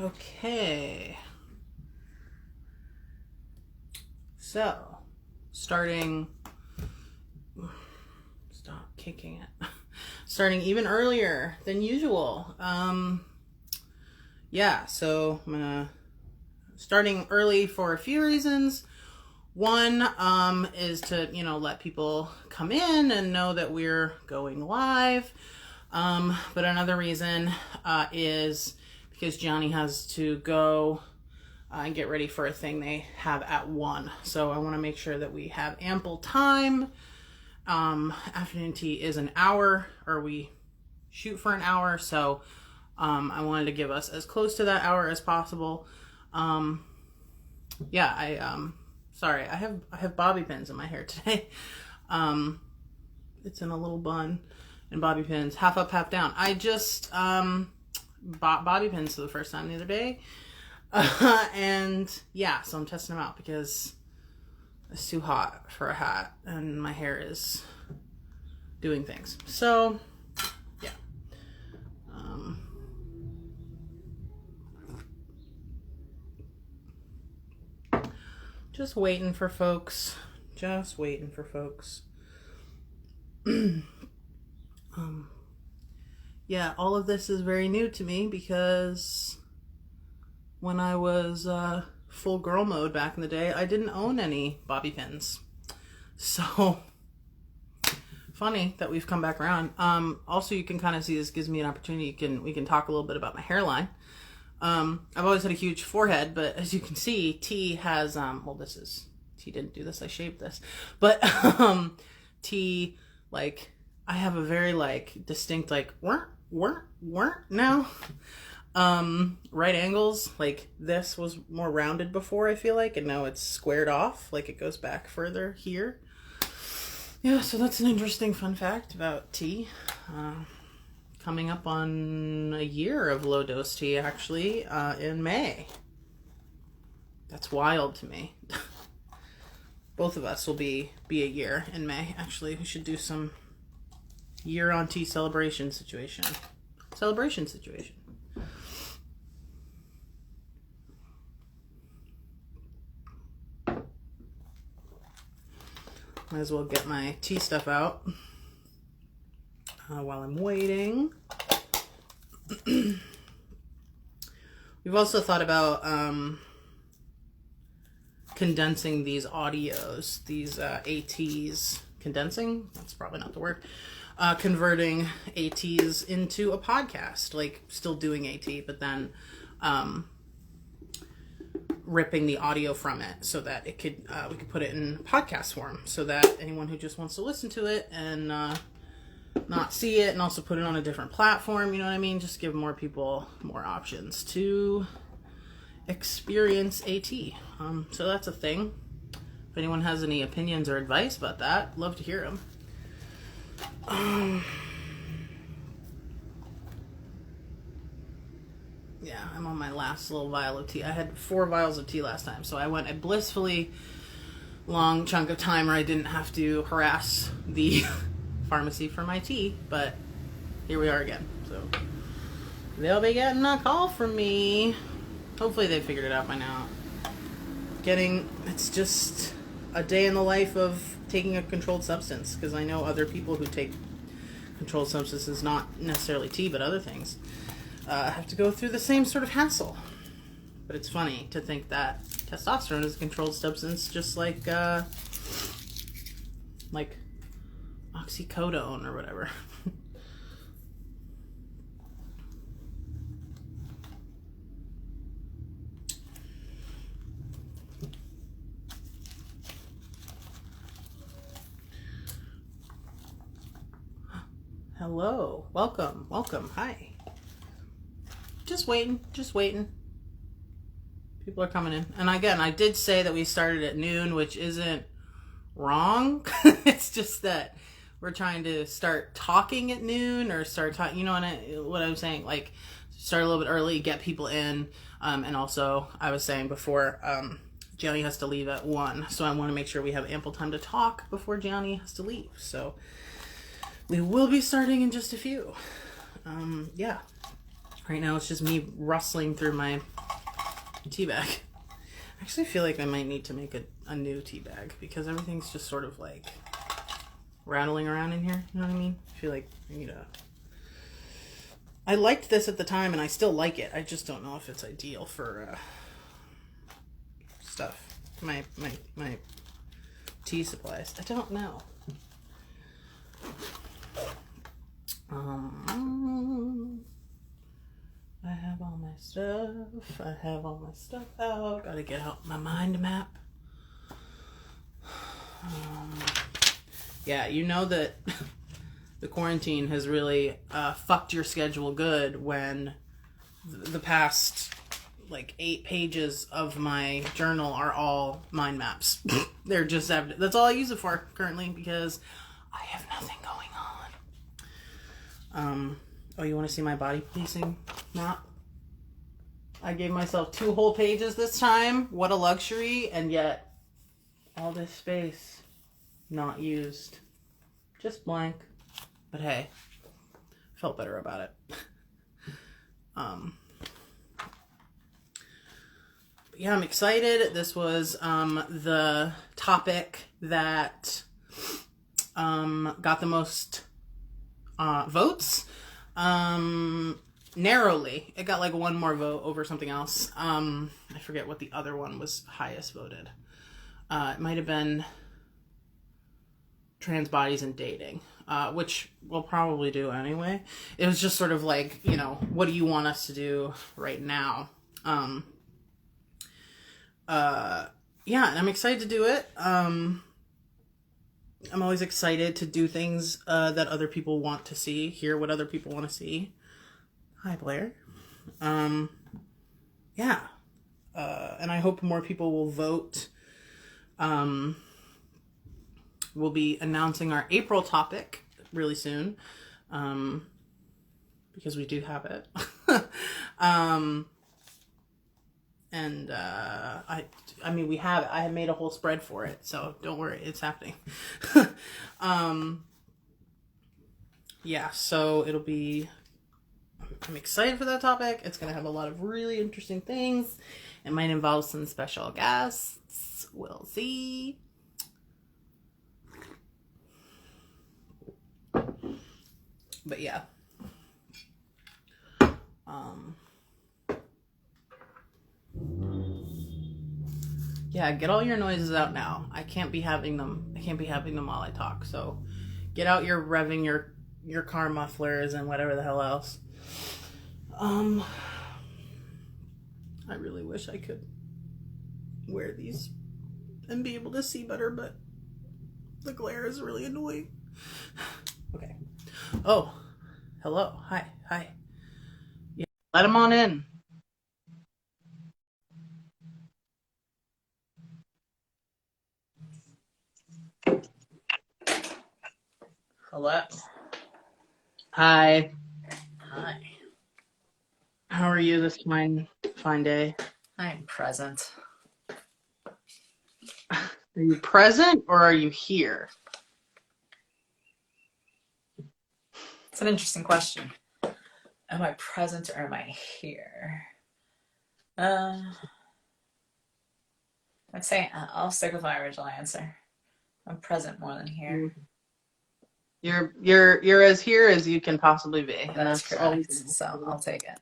Okay. So, starting... Stop kicking it. Starting even earlier than usual. Yeah, so I'm starting early for a few reasons. One is to, let people come in and know that we're going live. But another reason is because Johnny has to go and get ready for a thing they have at 1. So I want to make sure that we have ample time. Afternoon tea is an hour, or we shoot for an hour. So I wanted to give us as close to that hour as possible. Sorry, I have bobby pins in my hair today. It's in a little bun and bobby pins, half up, half down. I just bought bobby pins for the first time the other day. And yeah, so I'm testing them out because it's too hot for a hat and my hair is doing things. So yeah. Just waiting for folks. Yeah, all of this is very new to me because when I was full girl mode back in the day, I didn't own any bobby pins. So funny that we've come back around. Also, you can kind of see this gives me an opportunity. We can talk a little bit about my hairline. I've always had a huge forehead, but as you can see, T has T didn't do this, I shaved this. But T, like, I have a very distinct now. Right angles, like this was more rounded before, I feel like, and now it's squared off, like it goes back further here. Yeah, so that's an interesting fun fact about tea. Coming up on a year of low dose tea, actually, in May. That's wild to me. Both of us will be a year in May. Actually, we should do some year on tea celebration situation. Might as well get my tea stuff out while I'm waiting. We've also thought about condensing these audios, these ATs. Condensing? That's probably not the word. Converting ATs into a podcast, like still doing AT, but then ripping the audio from it so that it could we could put it in podcast form, so that anyone who just wants to listen to it and not see it, and also put it on a different platform, you know what I mean? Just give more people more options to experience AT. So that's a thing. If anyone has any opinions or advice about that, love to hear them. Yeah, I'm on my last little vial of tea. I had 4 vials of tea last time, so I went a blissfully long chunk of time where I didn't have to harass the pharmacy for my tea, but here we are again. So they'll be getting a call from me. Hopefully they figured it out by now. It's just a day in the life of taking a controlled substance, because I know other people who take controlled substances, not necessarily tea, but other things, have to go through the same sort of hassle. But it's funny to think that testosterone is a controlled substance, just like oxycodone or whatever. Hello, welcome, hi. Just waiting. People are coming in. And again, I did say that we started at noon, which isn't wrong. It's just that we're trying to start talking at noon, or start talking, you know what I'm saying? Like, start a little bit early, get people in. And also, I was saying before, Gianni has to leave at 1. So I want to make sure we have ample time to talk before Gianni has to leave. So we will be starting in just a few. Yeah. Right now it's just me rustling through my tea bag. I actually feel like I might need to make a new tea bag because everything's just sort of like rattling around in here. You know what I mean? I feel like I need a... I liked this at the time and I still like it. I just don't know if it's ideal for stuff. My tea supplies. I don't know. I have all my stuff. I have all my stuff out. Gotta get out my mind map. Yeah, you know that the quarantine has really fucked your schedule good when the past like 8 pages of my journal are all mind maps. They're just that's all I use it for currently because I have nothing going on. Oh, you want to see my body pacing map? I gave myself 2 whole pages this time. What a luxury, and yet all this space not used. Just blank. But hey, felt better about it. Yeah, I'm excited. This was the topic that got the most votes. Narrowly. It got like 1 more vote over something else. I forget what the other one was highest voted. It might have been trans bodies and dating, which we'll probably do anyway. It was just sort of like, you know, what do you want us to do right now? Yeah, and I'm excited to do it. I'm always excited to do things that other people want to see, hear what other people want to see. Hi, Blair. Yeah. And I hope more people will vote. We'll be announcing our April topic really soon, because we do have it. And I mean, we have it. I have made a whole spread for it, so don't worry, it's happening. Yeah, so it'll be... I'm excited for that topic. It's going to have a lot of really interesting things. It might involve some special guests. We'll see. But yeah. Yeah, get all your noises out now. I can't be having them while I talk. So get out your revving your car mufflers and whatever the hell else. I really wish I could wear these and be able to see better, but the glare is really annoying. Okay. Oh, hello. Hi. Yeah, let him on in. Hello. Hi. Hi. How are you this fine day? I'm present. Are you present or are you here? It's an interesting question. Am I present or am I here? I'd say I'll stick with my original answer. I'm present more than here. You're as here as you can possibly be. That's correct. So I'll take it.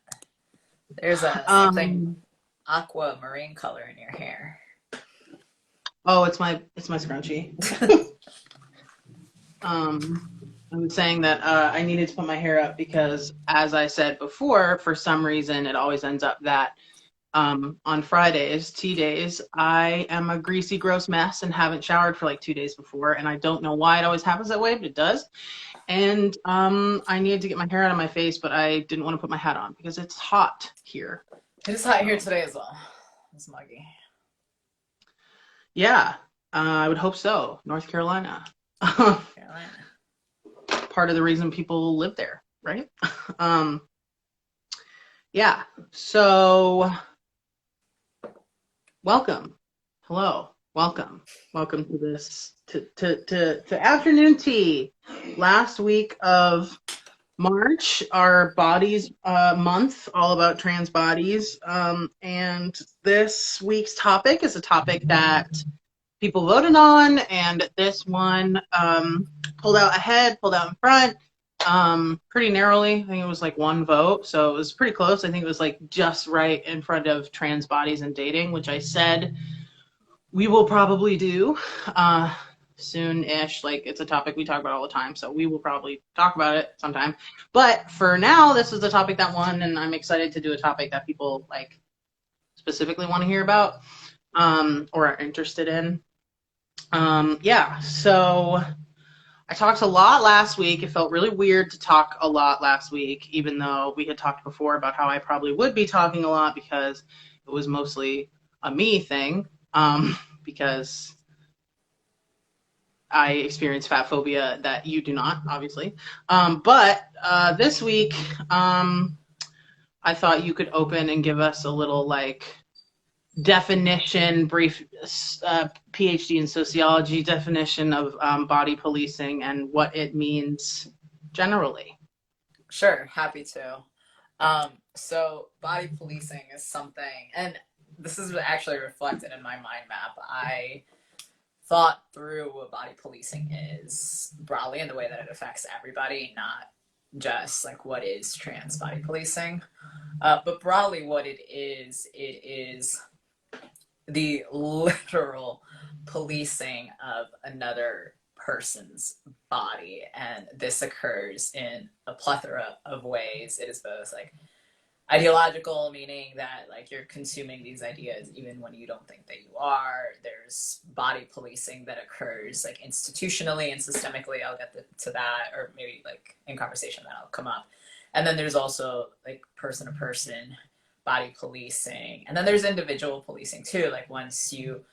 There's something aquamarine color in your hair. Oh, it's my scrunchie. I was saying that I needed to put my hair up because, as I said before, for some reason it always ends up that on Fridays, tea days, I am a greasy, gross mess and haven't showered for like 2 days before, and I don't know why it always happens that way, but it does. And I needed to get my hair out of my face, but I didn't want to put my hat on because it's hot here. It's hot here today as well. It's muggy. Yeah, I would hope so. North Carolina. Part of the reason people live there, right? Yeah, so welcome. Hello. Welcome to this to afternoon tea. Last week of March, our bodies month, all about trans bodies. And this week's topic is a topic that people voted on, and this one pulled out ahead, pulled out in front, pretty narrowly. I think it was like one vote, so it was pretty close. I think it was like just right in front of trans bodies and dating, which I said we will probably do soon-ish. Like, it's a topic we talk about all the time, so we will probably talk about it sometime. But for now, this is the topic that won, and I'm excited to do a topic that people like specifically want to hear about or are interested in. Yeah, so I talked a lot last week. It felt really weird to talk a lot last week, even though we had talked before about how I probably would be talking a lot because it was mostly a me thing. Because I experience fat phobia that you do not, obviously. But this week, I thought you could open and give us a little like definition, brief PhD in sociology definition of body policing and what it means generally. Sure, happy to. So body policing is something, and this is actually reflected in my mind map. I thought through what body policing is broadly in the way that it affects everybody, not just like what is trans body policing. But broadly, what it is the literal policing of another person's body. And this occurs in a plethora of ways. It is both like ideological, meaning that like you're consuming these ideas even when you don't think that you are. There's body policing that occurs like institutionally and systemically. I'll get to that, or maybe like in conversation that'll come up. And then there's also like person to person body policing, and then there's individual policing too. Like once you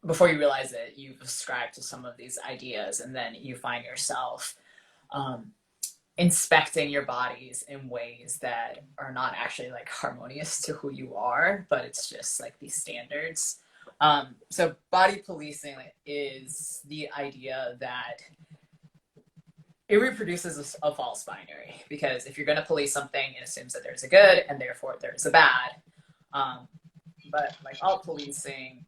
before you realize that you've ascribed to some of these ideas, and then you find yourself inspecting your bodies in ways that are not actually like harmonious to who you are, but it's just like these standards. So body policing is the idea that it reproduces a false binary, because if you're going to police something, it assumes that there's a good and therefore there's a bad. But like all policing,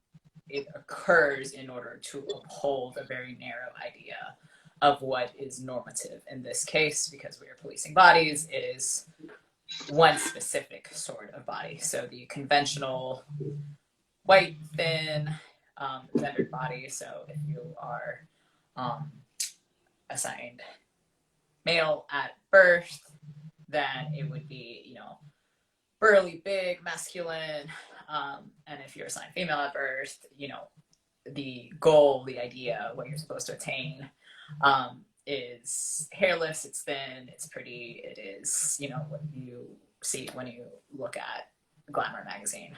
it occurs in order to uphold a very narrow idea of what is normative. In this case, because we are policing bodies, it is one specific sort of body. So the conventional white, thin, gendered body. So if you are assigned male at birth, then it would be, you know, burly, big, masculine. And if you're assigned female at birth, you know, the goal, the idea, what you're supposed to attain is hairless, it's thin, it's pretty, it is, you know, what you see when you look at Glamour magazine.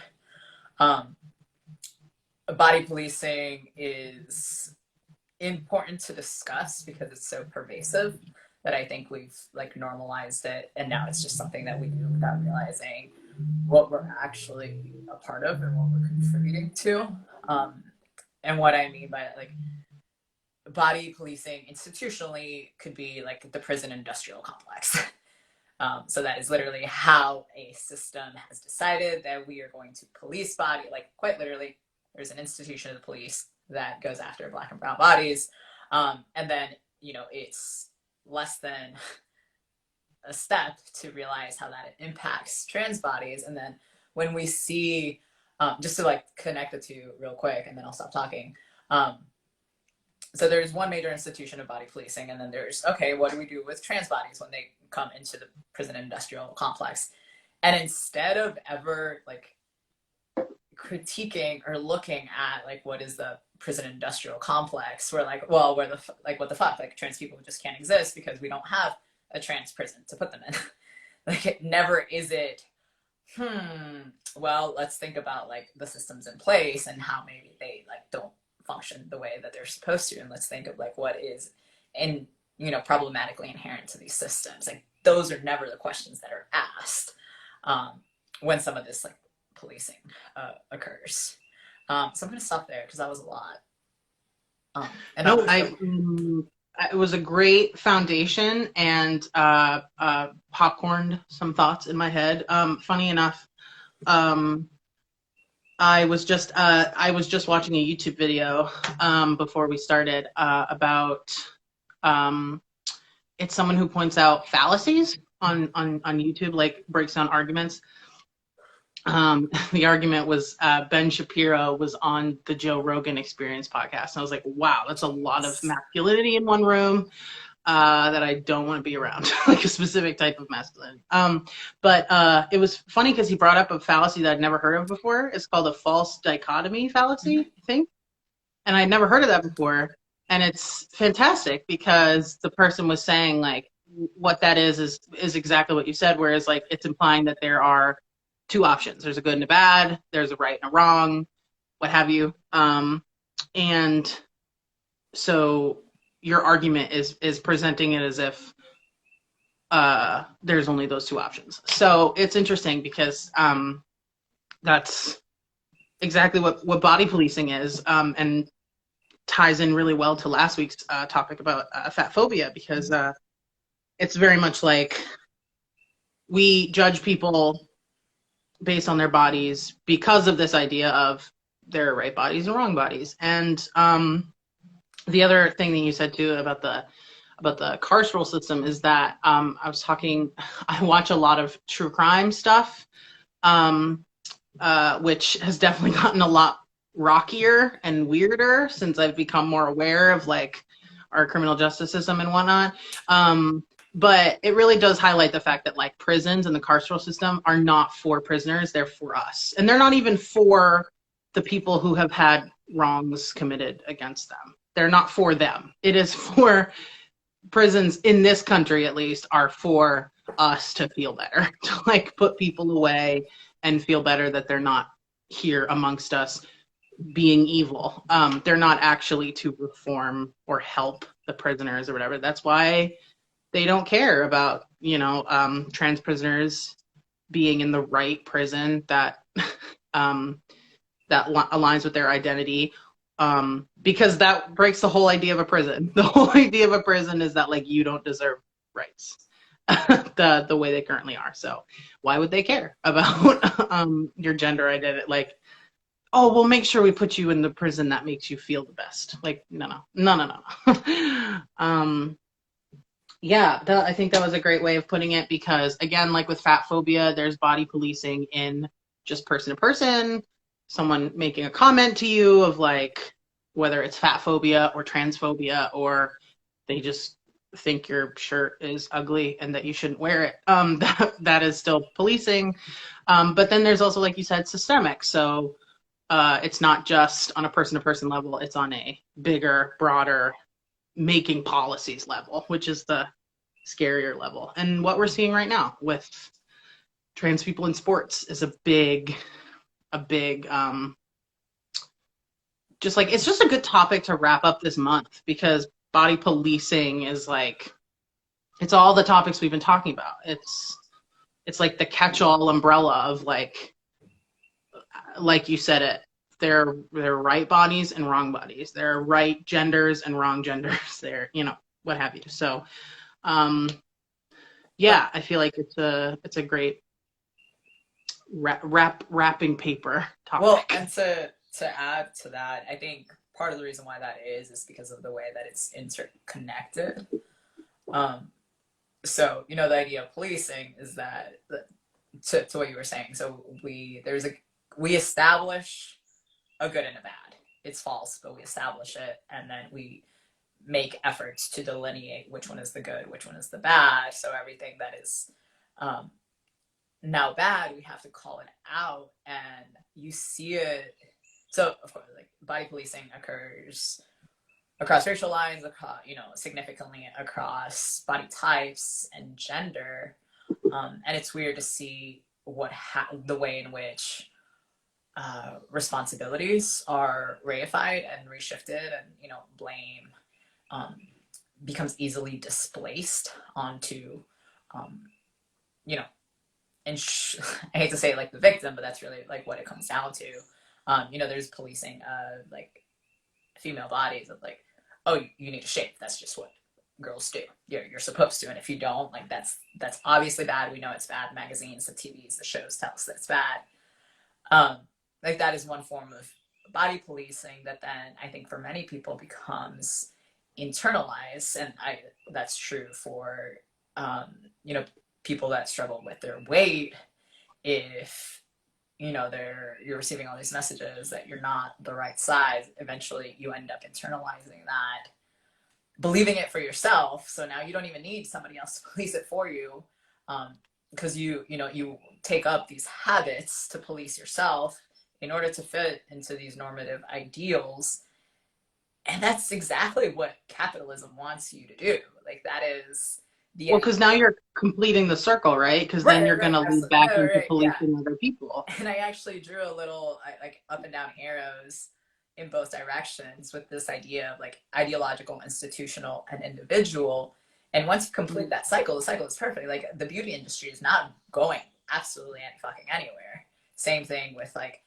Body policing is important to discuss because it's so pervasive that I think we've like normalized it, and now it's just something that we do without realizing what we're actually a part of and what we're contributing to. And what I mean by like body policing institutionally could be like the prison industrial complex. So that is literally how a system has decided that we are going to police body, like quite literally, there's an institution of the police that goes after Black and brown bodies. And then, you know, it's less than a step to realize how that impacts trans bodies. And then when we see, just to like connect the two real quick, and then I'll stop talking. So there's one major institution of body policing, and then there's, okay, what do we do with trans bodies when they come into the prison industrial complex? And instead of ever like critiquing or looking at like what is the prison industrial complex, we're like, well, where the like what the fuck, like trans people just can't exist because we don't have a trans prison to put them in. Like it never is it, well, let's think about like the systems in place and how maybe they like don't function the way that they're supposed to, and let's think of like what is in, you know, problematically inherent to these systems. Like those are never the questions that are asked when some of this like policing occurs. So I'm gonna stop there because that was a lot. And No, it was a great foundation and popcorned some thoughts in my head. Funny enough, um, I was just watching a YouTube video before we started about it's someone who points out fallacies on YouTube, like breaks down arguments. The argument was Ben Shapiro was on the Joe Rogan Experience podcast. And I was like, wow, that's a lot of masculinity in one room that I don't want to be around, like a specific type of masculinity. But it was funny because he brought up a fallacy that I'd never heard of before. It's called a false dichotomy fallacy, I think. And I'd never heard of that before. And it's fantastic because the person was saying like what that is exactly what you said, whereas like it's implying that there are two options. There's a good and a bad, there's a right and a wrong, what have you. And so your argument is presenting it as if there's only those two options. So it's interesting because that's exactly what body policing is, and ties in really well to last week's topic about fat phobia, because it's very much like we judge people based on their bodies because of this idea of there are right bodies and wrong bodies. And the other thing that you said too about the carceral system is that I watch a lot of true crime stuff, which has definitely gotten a lot rockier and weirder since I've become more aware of like our criminal justice system and whatnot. But it really does highlight the fact that like prisons and the carceral system are not for prisoners, they're for us. And they're not even for the people who have had wrongs committed against them. They're not for them. It is for prisons in this country, at least, are for us to feel better, to like put people away and feel better that they're not here amongst us being evil. They're not actually to reform or help the prisoners or whatever. That's why they don't care about, trans prisoners being in the right prison that that aligns with their identity, because that breaks the whole idea of a prison. The whole idea of a prison is that like you don't deserve rights the way they currently are. So why would they care about your gender identity? Like, oh, we'll make sure we put you in the prison that makes you feel the best. Like, no. Yeah, I think that was a great way of putting it, because again, like with fat phobia, there's body policing in just person to person, someone making a comment to you of like whether it's fat phobia or transphobia, or they just think your shirt is ugly and that you shouldn't wear it. That is still policing. But then there's also, like you said, systemic. So it's not just on a person to person level, it's on a bigger, broader making policies level, which is the scarier level. And what we're seeing right now with trans people in sports is a big just like, it's just a good topic to wrap up this month, because body policing is like, it's all the topics we've been talking about. It's like the catch-all umbrella of like you said it, there are right bodies and wrong bodies. There are right genders and wrong genders. There, what have you. So, yeah, I feel like it's a great wrapping paper topic. Well, and to add to that, I think part of the reason why that is because of the way that it's interconnected. So, the idea of policing is that, to what you were saying, so we establish a good and a bad. It's false, but we establish it, and then we make efforts to delineate which one is the good, which one is the bad. So everything that is now bad, we have to call it out, and you see it. So of course, like body policing occurs across racial lines, across, significantly across body types and gender, and it's weird to see the way in which responsibilities are reified and reshifted, and blame becomes easily displaced onto and I hate to say like the victim, but that's really like what it comes down to. There's policing of like female bodies of like, oh, you need to shave. That's just what girls do. You're supposed to, and if you don't, like that's obviously bad. We know it's bad. Magazines, the TVs, the shows tell us that it's bad. Um, like that is one form of body policing that then I think for many people becomes internalized, and that's true for you know, people that struggle with their weight. If you know you're receiving all these messages that you're not the right size, eventually you end up internalizing that, believing it for yourself. So now you don't even need somebody else to police it for you, because you take up these habits to police yourself in order to fit into these normative ideals. And that's exactly what capitalism wants you to do. Like that is the Well, because now you're completing the circle, right? Because then you're going to lead back into yeah. policing other people. And I actually drew a little like up and down arrows in both directions with this idea of like ideological, institutional, and individual. And once you complete that cycle, the cycle is perfect. Like the beauty industry is not going absolutely any fucking anywhere. Same thing with like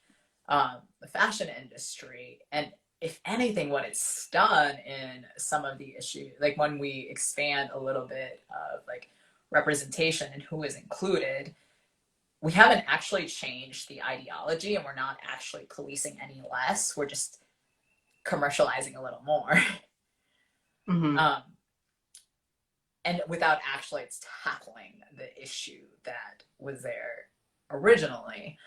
the fashion industry. And if anything, what it's done in some of the issues, like when we expand a little bit of like representation and who is included, we haven't actually changed the ideology, and we're not actually policing any less. We're just commercializing a little more. Mm-hmm. And without actually tackling the issue that was there originally.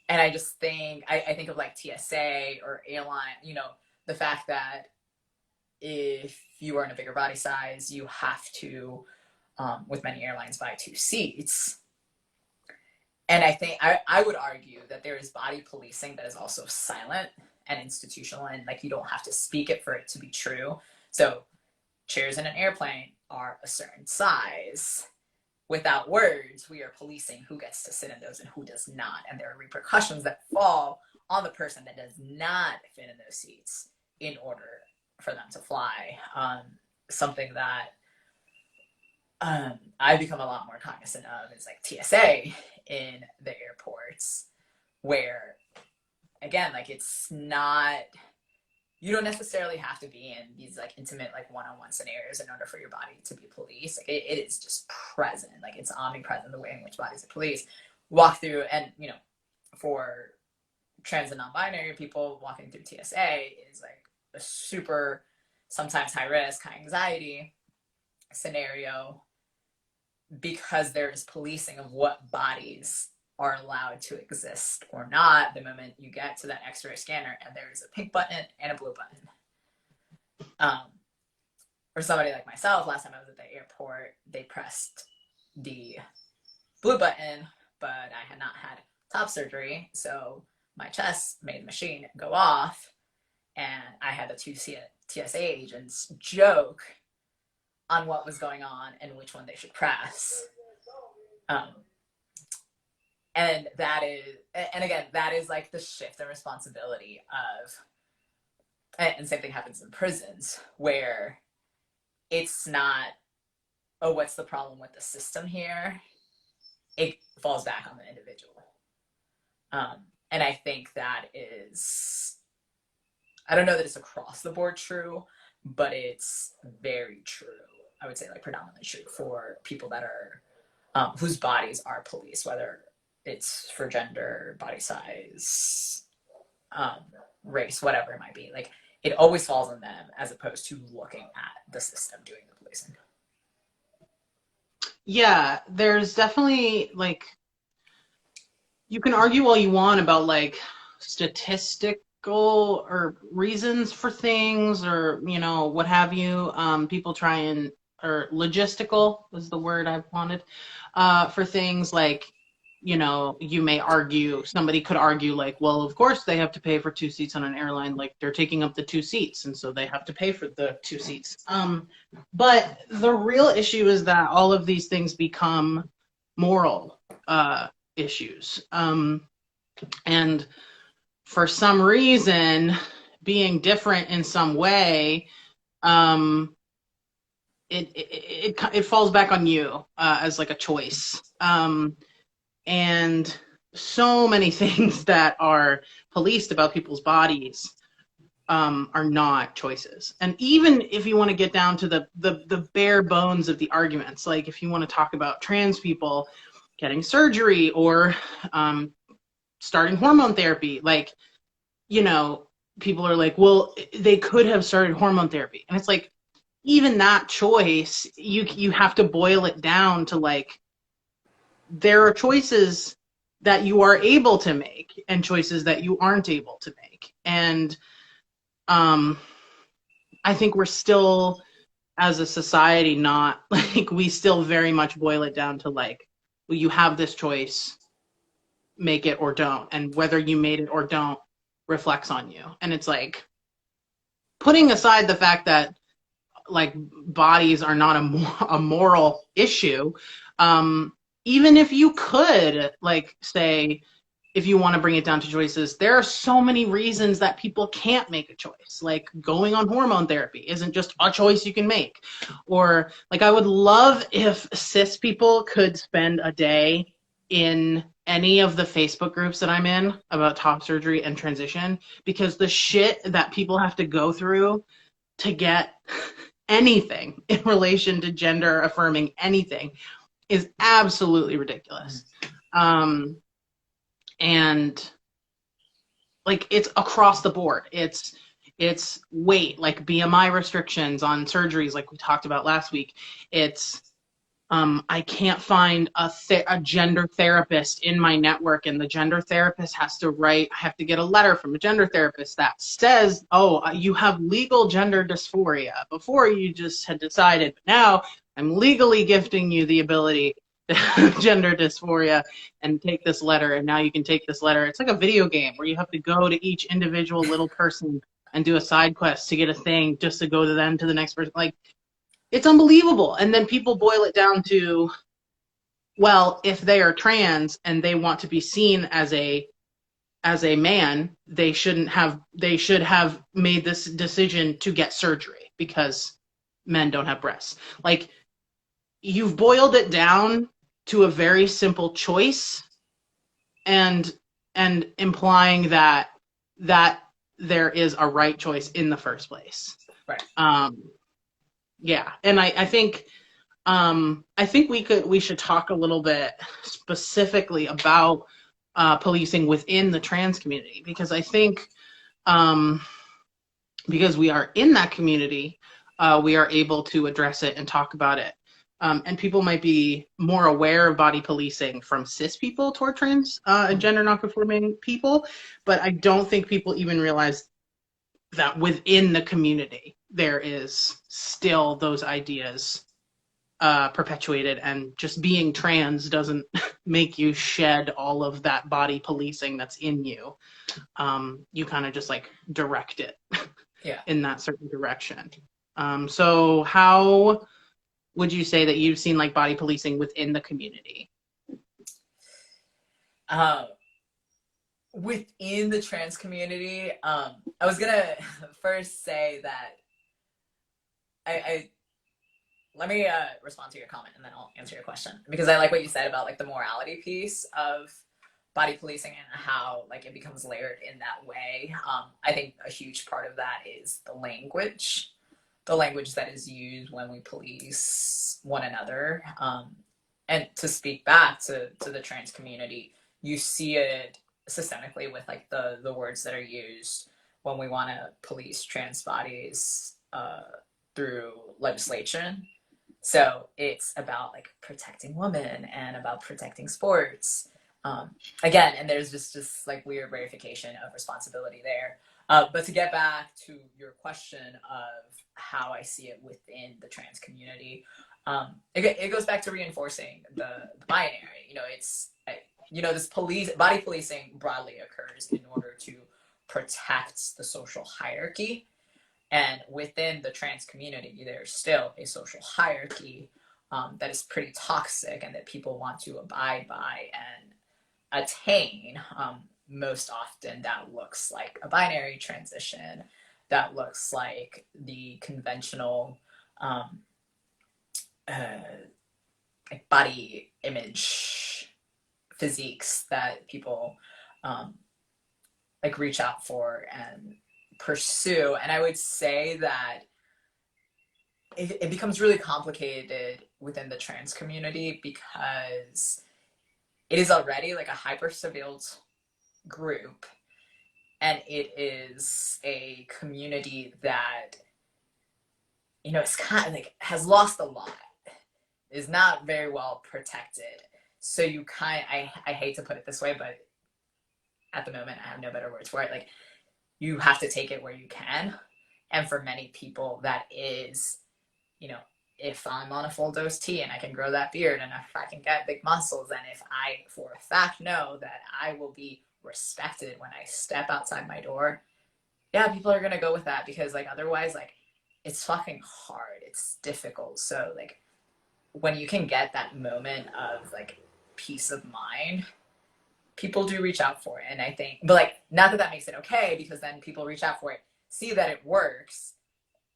And I just think, I think of like TSA or airline, you know, the fact that if you are in a bigger body size, you have to, with many airlines, buy 2 seats. And I think I would argue that there is body policing that is also silent and institutional, and like you don't have to speak it for it to be true. So chairs in an airplane are a certain size. Without words, we are policing who gets to sit in those and who does not. And there are repercussions that fall on the person that does not fit in those seats in order for them to fly. Something that I've become a lot more cognizant of is like TSA in the airports, where, again, like it's not, you don't necessarily have to be in these like intimate like one-on-one scenarios in order for your body to be policed. Like it is just present, like it's omnipresent, the way in which bodies are policed. Walk through, and you know, for trans and non-binary people, walking through TSA is like a super, sometimes high risk, high anxiety scenario, because there is policing of what bodies are allowed to exist or not the moment you get to that X-ray scanner and there is a pink button and a blue button. For somebody like myself, last time I was at the airport, they pressed the blue button, but I had not had top surgery, so my chest made the machine go off, and I had the 2 TSA agents joke on what was going on and which one they should press. And that is, and again, that is like the shift in responsibility of, and same thing happens in prisons, where it's not, oh, what's the problem with the system here? It falls back on the individual. And I think that is, I don't know that it's across the board true, but it's very true. I would say like predominantly true for people that are, whose bodies are policed, whether it's for gender, body size, race, whatever it might be. Like it always falls on them as opposed to looking at the system doing the policing. Yeah, there's definitely like, you can argue all you want about like statistical or reasons for things, or you know what have you. People try and, or logistical was the word I wanted, for things like, you know, you may argue, somebody could argue like, well, of course they have to pay for 2 seats on an airline, like they're taking up the 2 seats and so they have to pay for the 2 seats. But the real issue is that all of these things become moral issues. And for some reason, being different in some way, it falls back on you as like a choice. And so many things that are policed about people's bodies are not choices. And even if you want to get down to the bare bones of the arguments, like if you want to talk about trans people getting surgery or starting hormone therapy, like, you know, people are like, well, they could have started hormone therapy. And it's like, even that choice, you have to boil it down to like, there are choices that you are able to make and choices that you aren't able to make. And um, I think we're still, as a society, not like, we still very much boil it down to like, well, you have this choice, make it or don't. And whether you made it or don't reflects on you. And it's like, putting aside the fact that like bodies are not a moral issue, um, even if you could like say, if you want to bring it down to choices, there are so many reasons that people can't make a choice. Like going on hormone therapy isn't just a choice you can make. Or like, I would love if cis people could spend a day in any of the Facebook groups that I'm in about top surgery and transition, because the shit that people have to go through to get anything in relation to gender affirming anything is absolutely ridiculous. And like, it's across the board. It's weight, like BMI restrictions on surgeries, like we talked about last week. It's I can't find a gender therapist in my network, and the gender therapist has to write. I have to get a letter from a gender therapist that says, "Oh, you have legal gender dysphoria." Before, you just had decided, but now I'm legally gifting you the ability to have gender dysphoria, and take this letter. And now you can take this letter. It's like a video game where you have to go to each individual little person and do a side quest to get a thing, just to go to them to the next person. Like, it's unbelievable. And then people boil it down to, well, if they are trans and they want to be seen as a man, they should have made this decision to get surgery because men don't have breasts. Like, you've boiled it down to a very simple choice, and implying that there is a right choice in the first place. Right. Yeah, and I think we should talk a little bit specifically about policing within the trans community, because I think um, because we are in that community, we are able to address it and talk about it. And people might be more aware of body policing from cis people toward trans and gender nonconforming people, but I don't think people even realize that within the community there is still those ideas perpetuated, and just being trans doesn't make you shed all of that body policing that's in you. You kind of just like direct it in that certain direction. So how would you say that you've seen like body policing within the community? Within the trans community, I was gonna first say that I let me respond to your comment and then I'll answer your question, because I like what you said about like the morality piece of body policing and how like it becomes layered in that way. I think a huge part of that is the language that is used when we police one another. And to speak back to the trans community, you see it systemically with like the words that are used when we want to police trans bodies through legislation. So it's about like protecting women and about protecting sports. Again, and there's just like weird verification of responsibility there. But to get back to your question of how I see it within the trans community, it goes back to reinforcing the binary. You know, it's this body policing broadly occurs in order to protect the social hierarchy, and within the trans community, there's still a social hierarchy that is pretty toxic and that people want to abide by and attain. Most often, that looks like a binary transition. That looks like the conventional like body image physiques that people like reach out for and pursue. And I would say that it becomes really complicated within the trans community because it is already like a hyper surveilled group, and it is a community that, you know, it's kind of like has lost a lot, is not very well protected. So you I hate to put it this way, but at the moment I have no better words for it. Like, you have to take it where you can. And for many people, that is, you know, if I'm on a full dose T and I can grow that beard and if I can get big muscles, and if I for a fact know that I will be respected when I step outside my door, yeah, people are gonna go with that, because like otherwise, like, it's fucking hard. It's difficult. So like when you can get that moment of like peace of mind, people do reach out for it. And I think, but like, not that that makes it okay, because then people reach out for it, see that it works,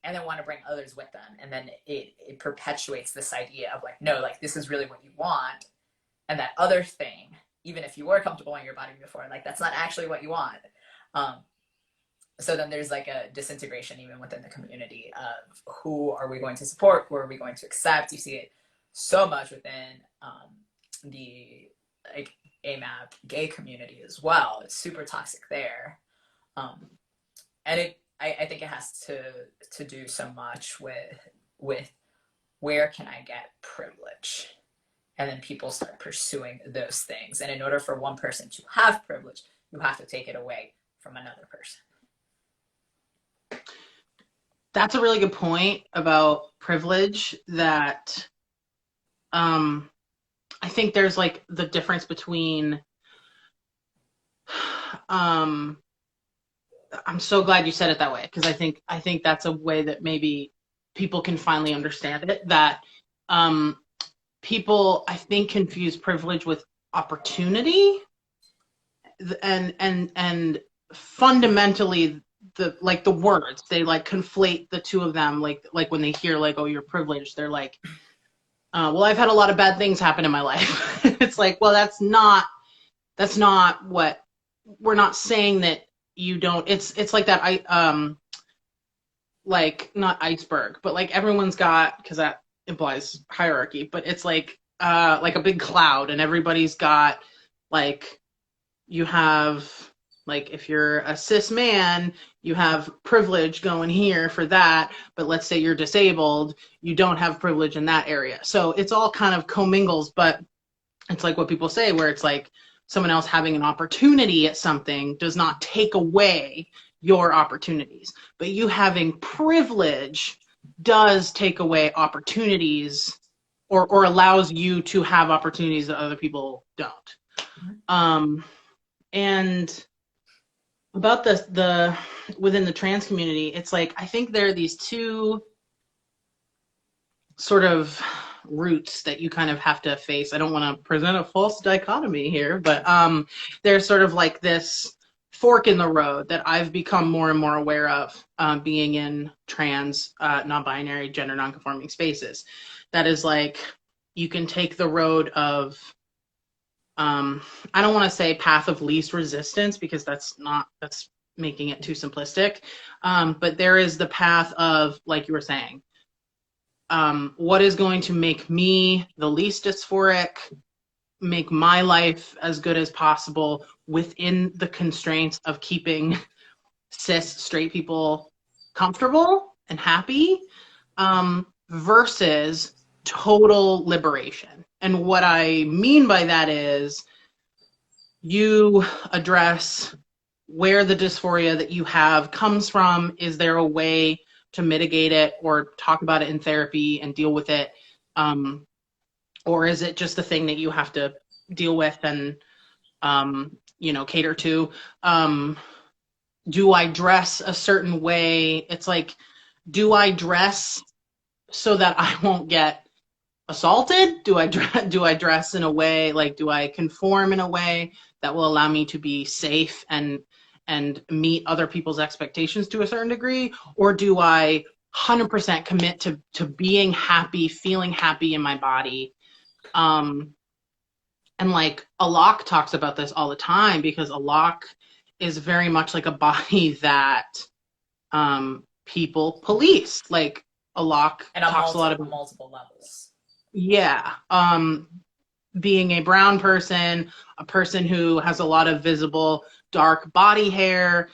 and then want to bring others with them. And then it perpetuates this idea of like, no, like this is really what you want. And that other thing, even if you were comfortable in your body before, like that's not actually what you want. So then there's like a disintegration even within the community of who are we going to support, who are we going to accept. You see it so much within the like AMAP gay community as well. It's super toxic there. And I think it has to do so much with where can I get privilege? And then people start pursuing those things. And in order for one person to have privilege, you have to take it away from another person. That's a really good point about privilege, that I think there's like the difference between I'm so glad you said it that way, because I think that's a way that maybe people can finally understand it, that people I think confuse privilege with opportunity, and fundamentally the words, they like conflate the two of them, like when they hear like, oh, you're privileged, they're like, well, I've had a lot of bad things happen in my life. It's like, well, that's not what we're not saying, that you don't. It's like that. Like not iceberg, but like everyone's got, because that implies hierarchy, but it's like a big cloud, and everybody's got like, you have like, if you're a cis man, you have privilege going here for that, but let's say you're disabled, you don't have privilege in that area. So it's all kind of commingles, but it's like what people say, where it's like someone else having an opportunity at something does not take away your opportunities, but you having privilege does take away opportunities, or allows you to have opportunities that other people don't. And about the within the trans community, it's like, I think there are these two sort of roots that you kind of have to face. I don't want to present a false dichotomy here, but there's sort of like this fork in the road that I've become more and more aware of, being in trans, non-binary, gender non-conforming spaces. That is like, you can take the road of, I don't want to say path of least resistance, because that's making it too simplistic. But there is the path of, like you were saying, what is going to make me the least dysphoric, make my life as good as possible within the constraints of keeping cis straight people comfortable and happy, versus total liberation. And what I mean by that is, you address where the dysphoria that you have comes from. Is there a way to mitigate it or talk about it in therapy and deal with it? Or is it just a thing that you have to deal with and, cater to? Do I dress a certain way? It's like, do I dress so that I won't get assaulted? Do I dress in a way, like, do I conform in a way that will allow me to be safe and meet other people's expectations to a certain degree? Or do I 100% commit to being happy, feeling happy in my body? And like Alok talks about this all the time, because Alok is very much like a body that people police. Like Alok And talks a lot on about, multiple levels. yeah, being a brown person, a person who has a lot of visible dark body hair,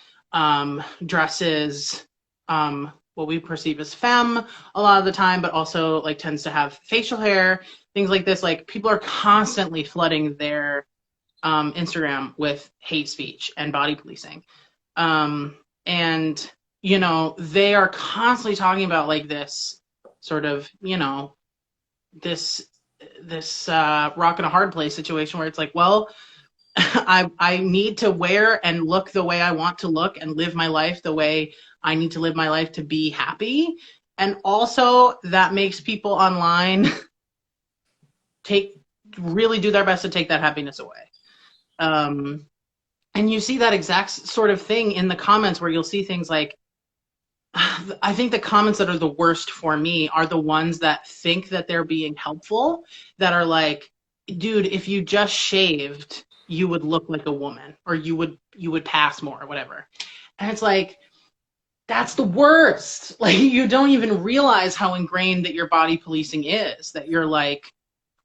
dresses what we perceive as femme a lot of the time, but also like tends to have facial hair, things like this. Like people are constantly flooding their Instagram with hate speech and body policing. And, you know, they are constantly talking about like this sort of, you know, this rock and a hard place situation where it's like, well, I need to wear and look the way I want to look and live my life the way I need to live my life to be happy. And also that makes people online take really do their best to take that happiness away. Um, and you see that exact sort of thing in the comments where you'll see things like, I think the comments that are the worst for me are the ones that think that they're being helpful, that are like, dude, if you just shaved, you would look like a woman, or you would pass more, or whatever. And it's like, that's the worst. Like, you don't even realize how ingrained that your body policing is, that you're like,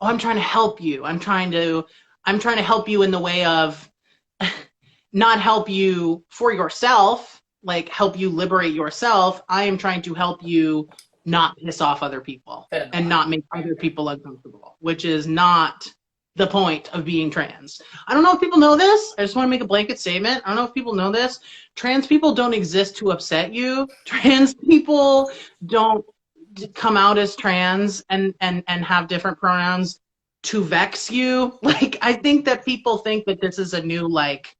oh, I'm trying to help you. I'm trying to help you in the way of not help you for yourself, like help you liberate yourself. I am trying to help you not piss off other people and not make other people uncomfortable, which is not the point of being trans. I don't know if people know this. I just want to make a blanket statement. I don't know if people know this. Trans people don't exist to upset you. Trans people don't come out as trans and have different pronouns to vex you. Like, I think that people think that this is a new like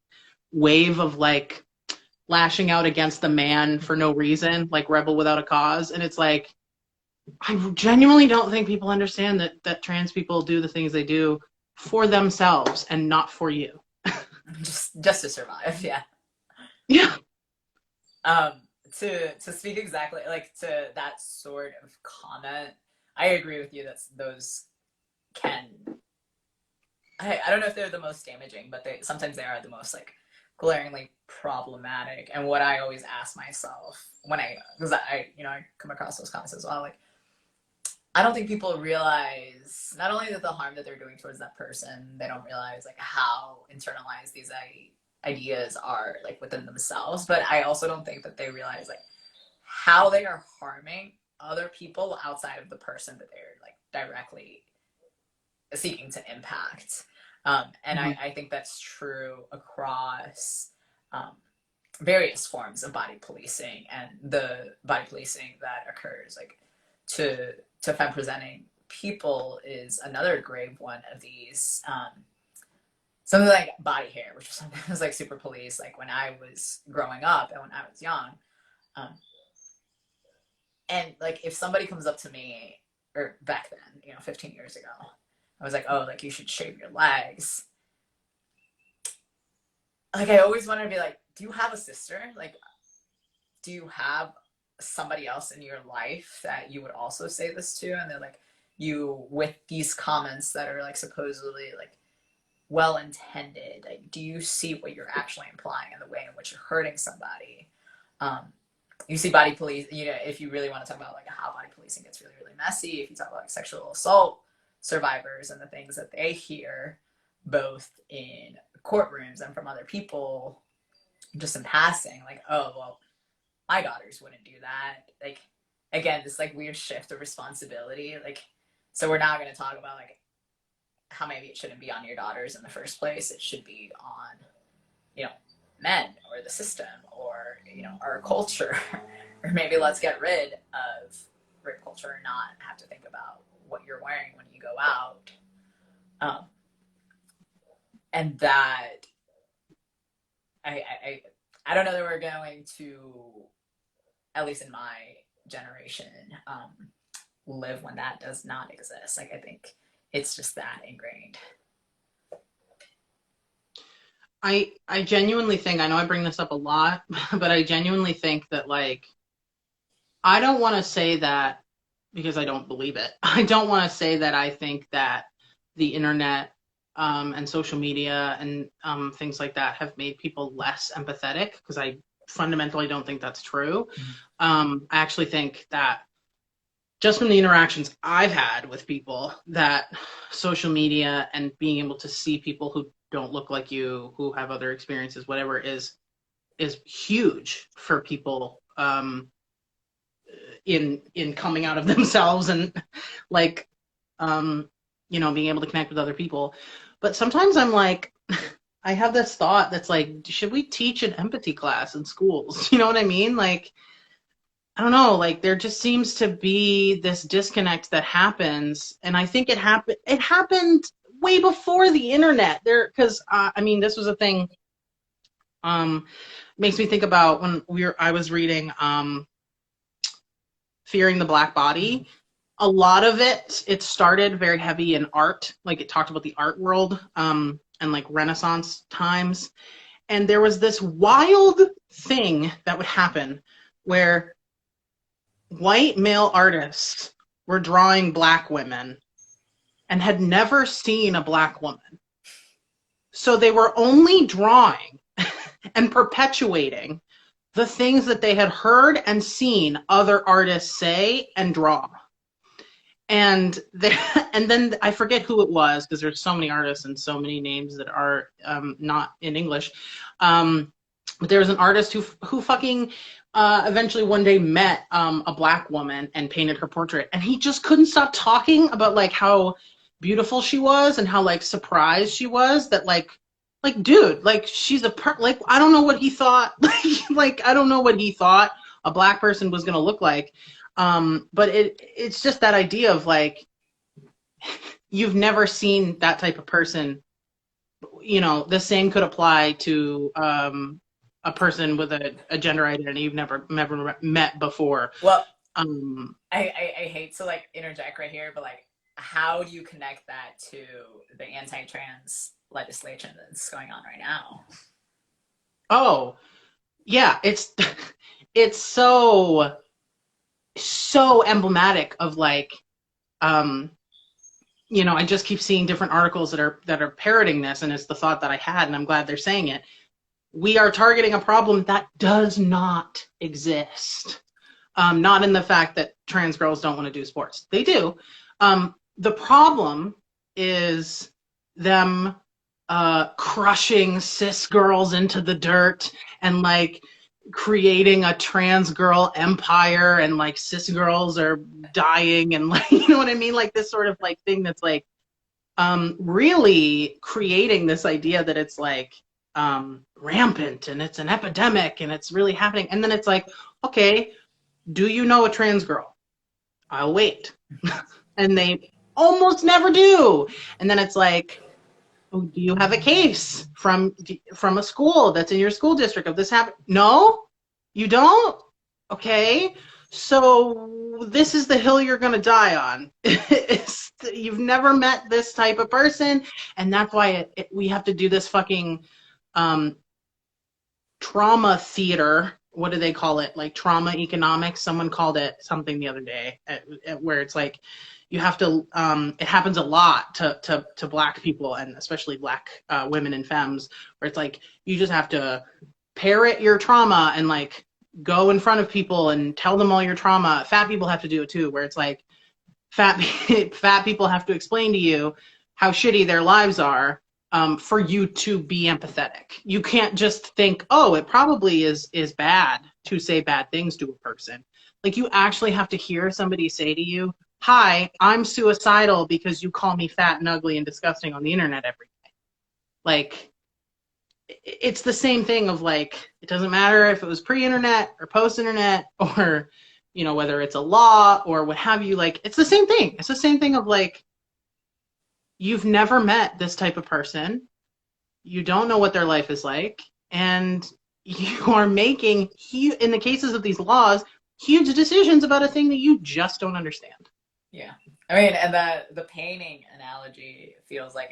wave of like lashing out against the man for no reason, like Rebel Without a Cause. And it's like, I genuinely don't think people understand that trans people do the things they do for themselves and not for you. Just to survive, yeah. Yeah. To speak exactly like to that sort of comment, I agree with you that those can, I don't know if they're the most damaging, but sometimes they are the most like glaringly problematic. And what I always ask myself because I come across those comments as well, like, I don't think people realize not only that the harm that they're doing towards that person, they don't realize like how internalized these ideas are like within themselves, but I also don't think that they realize like how they are harming other people outside of the person that they're like directly seeking to impact. And I think that's true across various forms of body policing, and the body policing that occurs like to femme presenting people is another grave one of these. Something like body hair, which was something that was like super police, like when I was growing up and when I was young. And like if somebody comes up to me, or back then, 15 years ago, I was like, oh, like you should shave your legs. Like I always wanted to be like, do you have a sister? Like, do you have somebody else in your life that you would also say this to? And they're like, you, with these comments that are like supposedly like well intended, like, do you see what you're actually implying and the way in which you're hurting somebody? You see body police, if you really want to talk about like how body policing gets really, really messy, if you talk about like sexual assault survivors and the things that they hear both in courtrooms and from other people just in passing, like, oh, well, my daughters wouldn't do that. Like, again, this like weird shift of responsibility. Like, so we're not going to talk about like how maybe it shouldn't be on your daughters in the first place. It should be on, men or the system or, our culture. Or maybe let's get rid of rape culture and not have to think about what you're wearing when you go out. And that I don't know that we're going to, at least in my generation, live when that does not exist. Like, I think it's just that ingrained. I genuinely think, I know I bring this up a lot, but I genuinely think that like, I don't want to say that because I don't believe it. I don't want to say that I think that the internet and social media and things like that have made people less empathetic, because I fundamentally don't think that's true. I actually think that just from the interactions I've had with people, that social media and being able to see people who don't look like you, who have other experiences, whatever, is huge for people in coming out of themselves and like being able to connect with other people. But sometimes I'm like, I have this thought that's like, should we teach an empathy class in schools? You know what I mean? Like, I don't know, like there just seems to be this disconnect that happens, and I think it happened way before the internet. Because this was a thing. Makes me think about when I was reading Fearing the Black Body. A lot of it started very heavy in art, like it talked about the art world, and like Renaissance times, and there was this wild thing that would happen where white male artists were drawing black women and had never seen a black woman. So they were only drawing and perpetuating the things that they had heard and seen other artists say and draw. And then I forget who it was, because there's so many artists and so many names that are not in English. But there was an artist who fucking eventually one day met a black woman and painted her portrait, and he just couldn't stop talking about like how beautiful she was and how like surprised she was that like dude, like she's like I don't know what he thought like I don't know what he thought a black person was gonna look like. But it's just that idea of like, you've never seen that type of person. The same could apply to a person with a gender identity you've never met before. Well, Um, I hate to like interject right here, but like, how do you connect that to the anti-trans legislation that's going on right now? oh, yeah, it's so emblematic of like, I just keep seeing different articles that are parroting this, and it's the thought that I had, and I'm glad they're saying it. We are targeting a problem that does not exist. Not in the fact that trans girls don't want to do sports. They do. The problem is them crushing cis girls into the dirt and like creating a trans girl empire, and like cis girls are dying, and like you know what I mean, like this sort of like thing that's like really creating this idea that it's like rampant and it's an epidemic and it's really happening. And then it's like, okay, do you know a trans girl? I'll wait. And they almost never do. And then it's like, oh, do you have a case from a school that's in your school district of this happen? No, you don't? Okay. So this is the hill you're going to die on. You've never met this type of person, and that's why we have to do this fucking trauma theater. What do they call it? Like trauma economics. Someone called it something the other day, where it's like you have to. It happens a lot to Black people, and especially Black women and femmes, where it's like you just have to parrot your trauma and like go in front of people and tell them all your trauma. Fat people have to do it too, where it's like fat people have to explain to you how shitty their lives are, for you to be empathetic. You can't just think, oh, it probably is bad to say bad things to a person. Like you actually have to hear somebody say to you, hi, I'm suicidal because you call me fat and ugly and disgusting on the internet every day. Like, it's the same thing of like, it doesn't matter if it was pre-internet or post-internet or, whether it's a law or what have you, like, it's the same thing. It's the same thing of like, you've never met this type of person. You don't know what their life is like. And you are making, in the cases of these laws, huge decisions about a thing that you just don't understand. Yeah. I mean, and the painting analogy feels like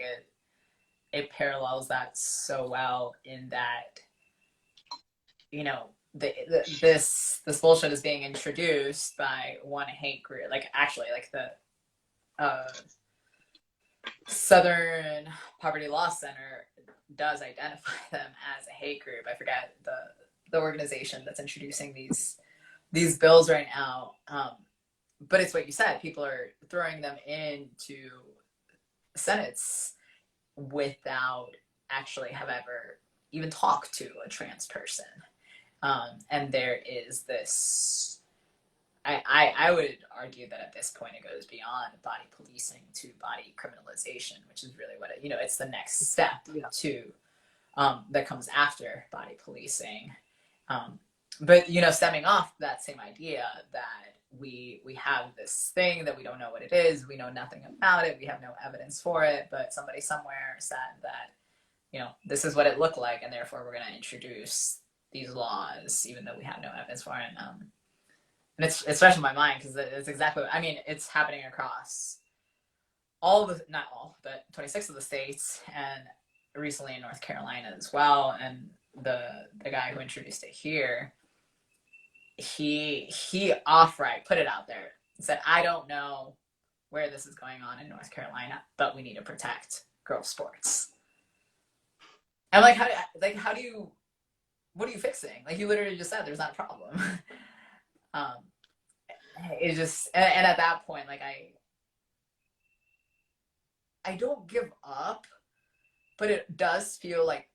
it parallels that so well, in that, this bullshit is being introduced by one hate group. Like actually, like the Southern Poverty Law Center does identify them as a hate group. I forget the organization that's introducing these bills right now. But it's what you said, people are throwing them into senates without actually have ever even talked to a trans person. And there is this, I would argue that at this point it goes beyond body policing to body criminalization, which is really what it's the next step to that comes after body policing. But stemming off that same idea that we have this thing that we don't know what it is, we know nothing about it, we have no evidence for it, but somebody somewhere said that this is what it looked like, and therefore we're going to introduce these laws, even though we have no evidence for it. And it's fresh in my mind because it's exactly it's happening across not all, but 26 of the states, and recently in North Carolina as well. And the guy who introduced it here, he outright put it out there and said, I don't know where this is going on in North Carolina, but we need to protect girls' sports. And how do you, what are you fixing? Like, you literally just said there's not a problem. It just, and at that point, like, I don't give up, but it does feel like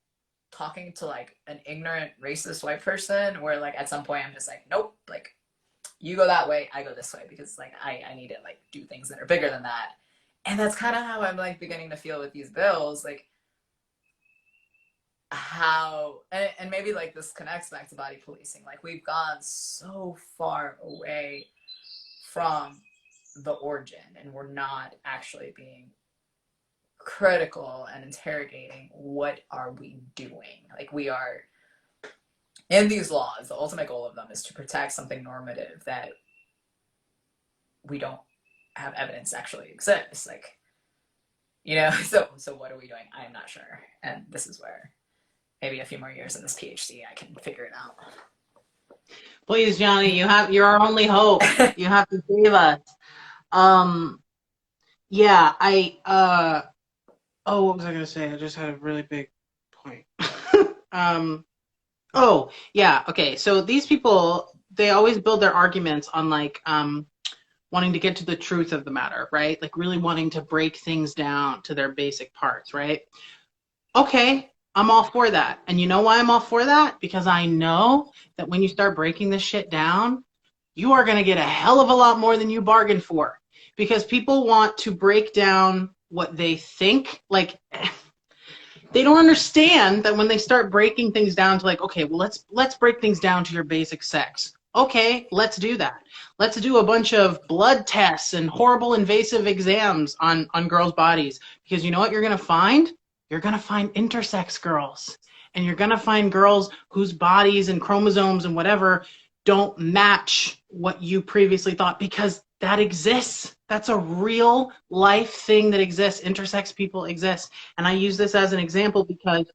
talking to like an ignorant racist white person, where like at some point I'm just like, nope, like you go that way, I go this way, because like I need to like do things that are bigger than that. And that's kind of how I'm like beginning to feel with these bills, like how, and maybe like this connects back to body policing. Like, we've gone so far away from the origin, and we're not actually being critical and interrogating what are we doing. Like, we are in these laws, the ultimate goal of them is to protect something normative that we don't have evidence actually exists. Like, so what are we doing? I'm not sure. And this is where maybe a few more years in this PhD I can figure it out. Please, Johnny, you're our only hope. You have to save us. Yeah, what was I gonna say? I just had a really big point. Oh, yeah, okay. So these people, they always build their arguments on like wanting to get to the truth of the matter, right? Like really wanting to break things down to their basic parts, right? Okay, I'm all for that. And you know why I'm all for that? Because I know that when you start breaking this shit down, you are going to get a hell of a lot more than you bargained for. Because people want to break down what they think. Like, they don't understand that when they start breaking things down to like, okay, well, let's break things down to your basic sex. Okay, let's do that. Let's do a bunch of blood tests and horrible invasive exams on girls' bodies. Because you know what you're going to find? You're going to find intersex girls. And you're going to find girls whose bodies and chromosomes and whatever don't match what you previously thought, because that exists. That's a real life thing that exists. Intersex people exist. And I use this as an example because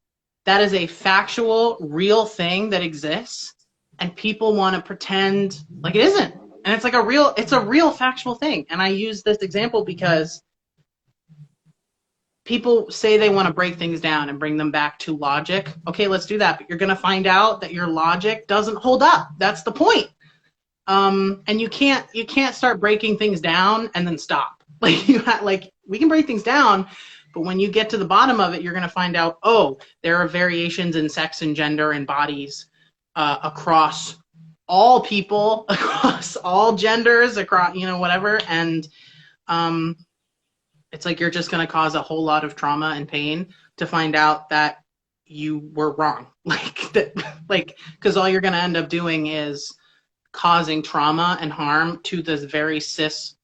that is a factual, real thing that exists. And people want to pretend like it isn't. And it's like it's a real factual thing. And I use this example because people say they want to break things down and bring them back to logic. Okay, let's do that. But you're going to find out that your logic doesn't hold up. That's the point. And you can't start breaking things down and then stop. Like we can break things down, but when you get to the bottom of it, you're going to find out, oh, there are variations in sex and gender and bodies across all people, across all genders, across whatever, and it's like you're just going to cause a whole lot of trauma and pain to find out that you were wrong. Because all you're going to end up doing is causing trauma and harm to the very cis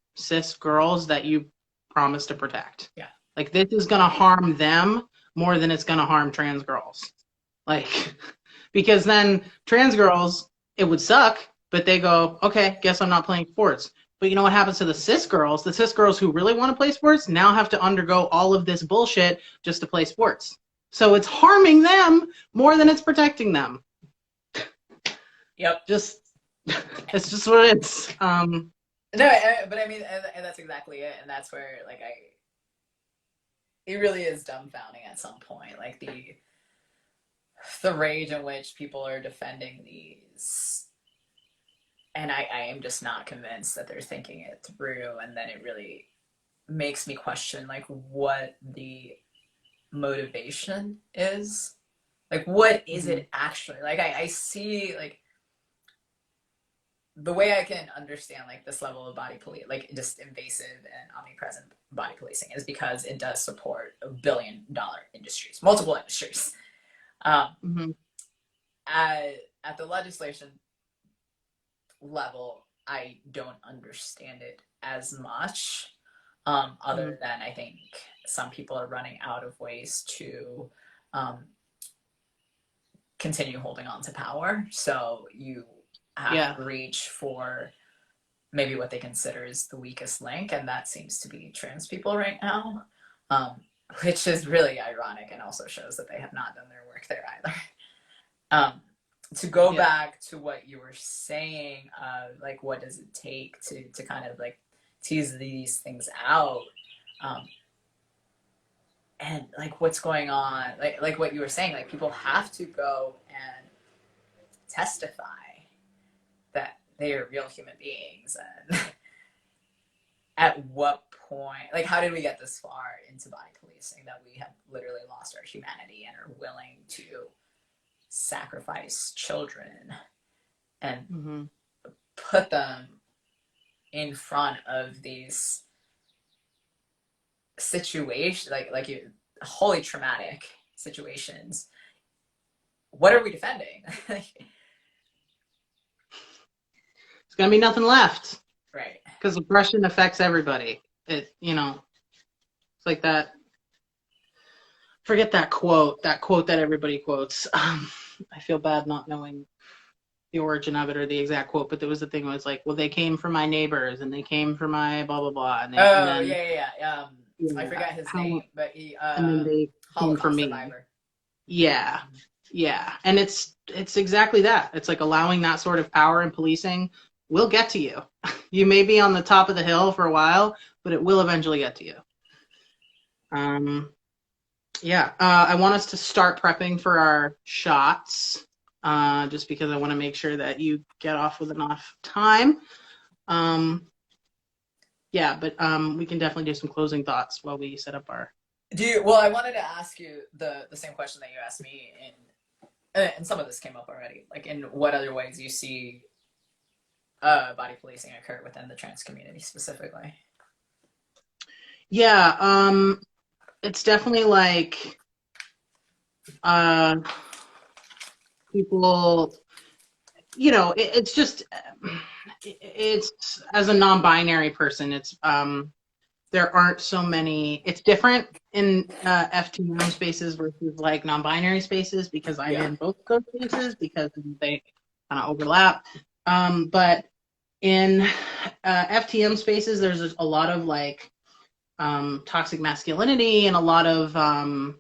girls that you promised to protect. Yeah. Like, this is going to harm them more than it's going to harm trans girls. Like, because then trans girls, it would suck, but they go, okay, guess I'm not playing sports. But you know what happens to the cis girls? The cis girls who really want to play sports now have to undergo all of this bullshit just to play sports. So it's harming them more than it's protecting them. Yep. It's just what it is. No, but I mean, and that's exactly it. And that's where, like, it really is dumbfounding at some point. Like, the rage in which people are defending these, and I am just not convinced that they're thinking it through, and then it really makes me question like what the motivation is. Like what is Mhm. it actually? Like I see like the way I can understand like this level of body police, like just invasive and omnipresent body policing, is because it does support $1 billion industries, multiple industries. Um, Mhm. at the legislation level, I don't understand it as much. Other Mhm. than I think some people are running out of ways to um, continue holding on to power. So you have Yeah. to reach for maybe what they consider is the weakest link, and that seems to be trans people right now, um, which is really ironic and also shows that they have not done their work there either. Um, to go Yeah. back to what you were saying, like what does it take to kind of like tease these things out, um, and like what's going on, like what you were saying, like people have to go and testify that they are real human beings, and at what point, like how did we get this far into body policing that we have literally lost our humanity and are willing to sacrifice children and Mhm. put them in front of these situations, like you, wholly traumatic situations. What are we defending? It's gonna be nothing left Right. because oppression affects everybody. It's like that. Forget that quote that everybody quotes. I feel bad not knowing the origin of it or the exact quote, but there was the thing where it's like, well, they came for my neighbors and they came for my blah blah blah, and Oh then yeah. I yeah, forgot his how name, but he and then they came for Holocaust me. survivor. Yeah, yeah, and it's exactly that. It's like allowing that sort of power in policing will get to you. You may be on the top of the hill for a while, but it will eventually get to you. Um, Yeah, I want us to start prepping for our shots, just because I want to make sure that you get off with enough time. Um, yeah, but we can definitely do some closing thoughts while we set up our. Do you? Well, I wanted to ask you the same question that you asked me, and some of this came up already. Like, in what other ways you see body policing occur within the trans community specifically? Yeah, it's definitely like uh, people. It's just it's as a non-binary person, there aren't so many. It's different in FTM spaces versus like non-binary spaces because I'm Yeah. in both those spaces because they kind of overlap. But in FTM spaces, there's a lot of like toxic masculinity and a lot of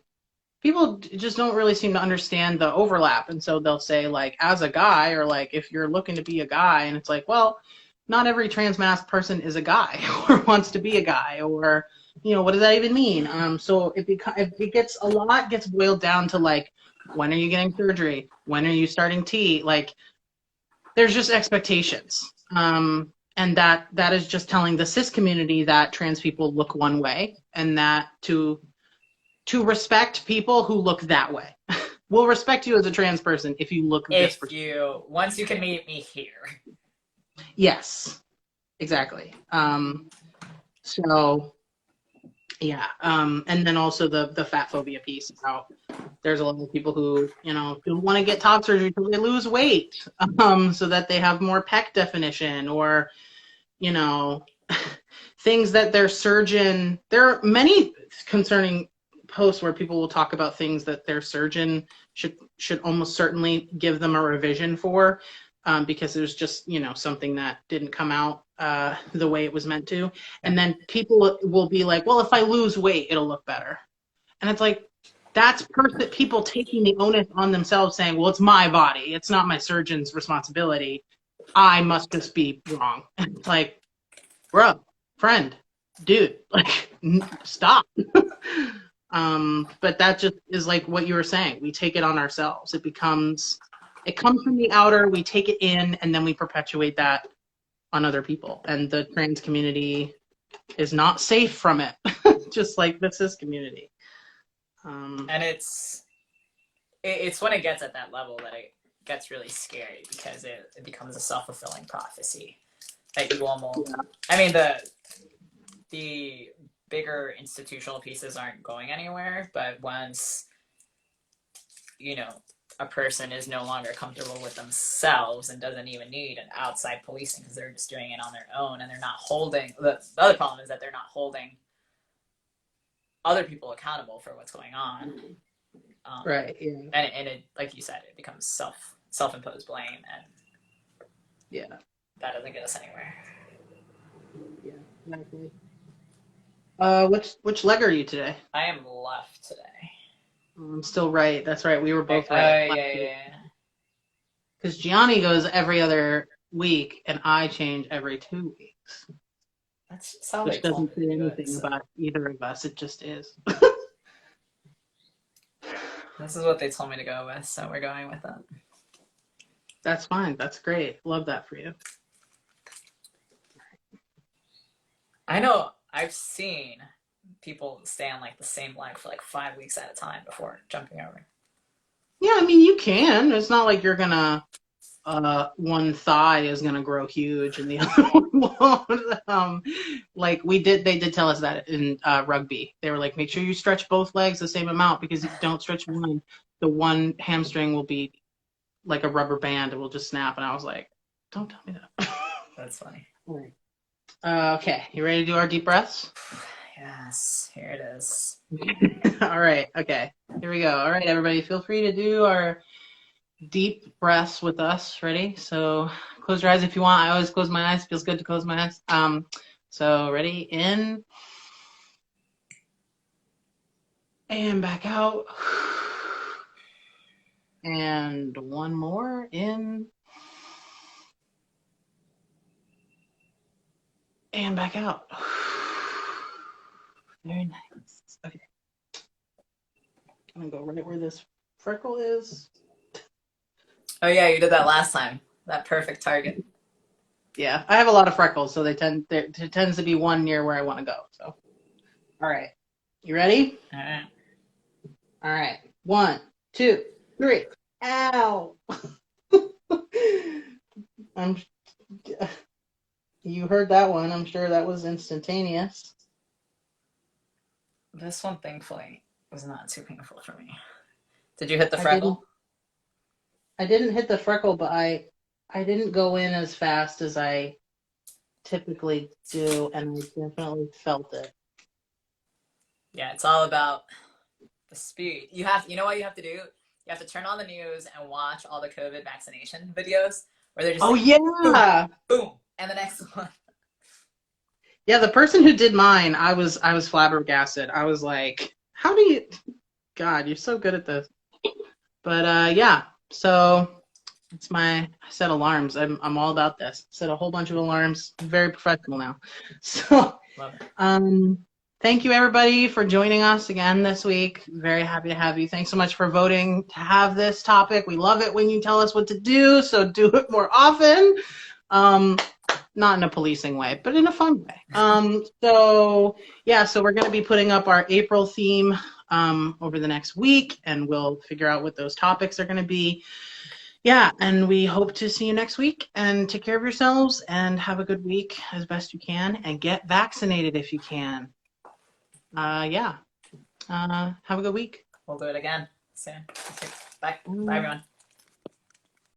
people just don't really seem to understand the overlap, and so they'll say like as a guy or like if you're looking to be a guy, and it's like, well, not every trans masked person is a guy or wants to be a guy, or what does that even mean? So it gets a lot gets boiled down to like, when are you getting surgery, when are you starting T, like there's just expectations, and that is just telling the cis community that trans people look one way, and that to respect people who look that way. We'll respect you as a trans person if you look this If particular. you once you can meet me here. Yes, exactly. So yeah, and then also the fat phobia piece. How there's a lot of people who don't want to get top surgery until they lose weight, so that they have more pec definition, or you know things that their surgeon. There are many concerning posts where people will talk about things that their surgeon should almost certainly give them a revision for, because there's just something that didn't come out the way it was meant to, Yeah. and then people will be like, well, if I lose weight it'll look better, and it's like, that's people taking the onus on themselves, saying, well, it's my body, it's not my surgeon's responsibility, I must just be wrong. It's like, bro, friend, dude, like, stop. But that just is like what you were saying. We take it on ourselves. It comes from the outer, we take it in, and then we perpetuate that on other people. And the trans community is not safe from it, just like the cis community. And it's when it gets at that level that it gets really scary, because it becomes a self-fulfilling prophecy that you almost, I mean, the bigger institutional pieces aren't going anywhere, but once, you know, a person is no longer comfortable with themselves and doesn't even need an outside policing because they're just doing it on their own, and they're not holding, the other problem is that they're not holding other people accountable for what's going on. Right. Yeah. And it, like you said, it becomes self-imposed blame, and yeah, that doesn't get us anywhere. Yeah, exactly. Which leg are you today? I am left today. I'm still right. That's right. We were both right. Yeah. Because Gianni goes every other week, and I change every 2 weeks. That's how which they doesn't say anything so. about either of us. It just is. This is what they told me to go with, so we're going with it. That's fine. That's great. Love that for you. I know I've seen people stay on like the same leg for like 5 weeks at a time before jumping over. Yeah, I mean, you can. It's not like you're gonna one thigh is gonna grow huge and the other one won't. Like they did tell us that in rugby. They were like, make sure you stretch both legs the same amount, because if you don't stretch one, the one hamstring will be like a rubber band. It will just snap. And I was like, don't tell me that. That's funny. All right. Okay, you ready to do our deep breaths? Yes, here it is. All right, okay, here we go. All right, everybody, feel free to do our deep breaths with us. Ready? So close your eyes if you want. I always close my eyes. It feels good to close my eyes. So ready? In and back out. And one more. In and back out. Very nice. Okay. I'm gonna go right where this freckle is. Oh yeah, you did that last time. That perfect target. Yeah, I have a lot of freckles, so there tends to be one near where I want to go. So, all right, you ready? All right. All right. 1, 2, 3. Ow! You heard that one. I'm sure that was instantaneous. This one, thankfully, was not too painful for me. Did you hit the freckle? I didn't hit the freckle, but I didn't go in as fast as I typically do, and I definitely felt it. Yeah, it's all about the speed. You know what you have to do? You have to turn on the news and watch all the COVID vaccination videos where they're just yeah, boom, and the next one. Yeah, the person who did mine, I was flabbergasted. I was like, how do you, God, you're so good at this. But yeah, so it's I set alarms. I'm all about this. Set a whole bunch of alarms. Very professional now. So Love it. Thank you everybody for joining us again this week. Very happy to have you. Thanks so much for voting to have this topic. We love it when you tell us what to do, so do it more often. Not in a policing way, but in a fun way. So we're going to be putting up our April theme over the next week, and we'll figure out what those topics are going to be. Yeah, and we hope to see you next week, and take care of yourselves and have a good week as best you can, and get vaccinated if you can. Have a good week. We'll do it again soon. Bye. Bye, everyone.